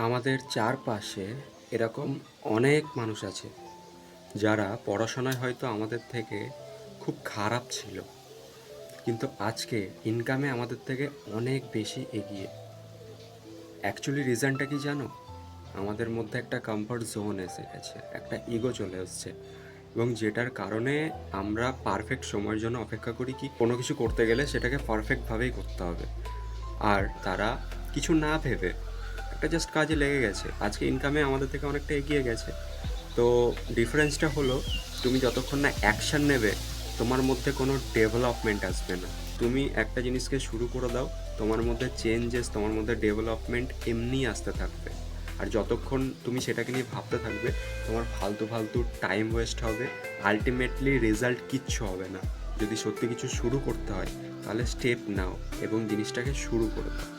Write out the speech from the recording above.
আমাদের চারপাশে এরকম অনেক মানুষ আছে যারা পড়াশোনায় হয়তো আমাদের থেকে খুব খারাপ ছিল, কিন্তু আজকে ইনকামে আমাদের থেকে অনেক বেশি এগিয়ে। অ্যাকচুয়ালি রিজনটা কি জানো? আমাদের মধ্যে একটা কমফর্ট জোন এসে গেছে, একটা ইগো চলে এসছে, এবং যেটার কারণে আমরা পারফেক্ট সময়ের জন্য অপেক্ষা করি। কি কোনো কিছু করতে গেলে সেটাকে পারফেক্টভাবেই করতে হবে, আর তারা কিছু না ভেবে একটা জাস্ট কাজে লেগে গেছে। আজকে ইনকামে আমাদের থেকে অনেকটা এগিয়ে গেছে। তো ডিফারেন্সটা হলো, তুমি যতক্ষণ না অ্যাকশান নেবে তোমার মধ্যে কোনো ডেভেলপমেন্ট আসবে না। তুমি একটা জিনিসকে শুরু করে দাও, তোমার মধ্যে চেঞ্জেস, তোমার মধ্যে ডেভেলপমেন্ট এমনিই আসতে থাকবে। আর যতক্ষণ তুমি সেটাকে নিয়ে ভাবতে থাকবে, তোমার ফালতু ফালতু টাইম ওয়েস্ট হবে, আলটিমেটলি রেজাল্ট কিচ্ছু হবে না। যদি সত্যি কিছু শুরু করতে হয় তাহলে স্টেপ নাও এবং জিনিসটাকে শুরু করে দাও।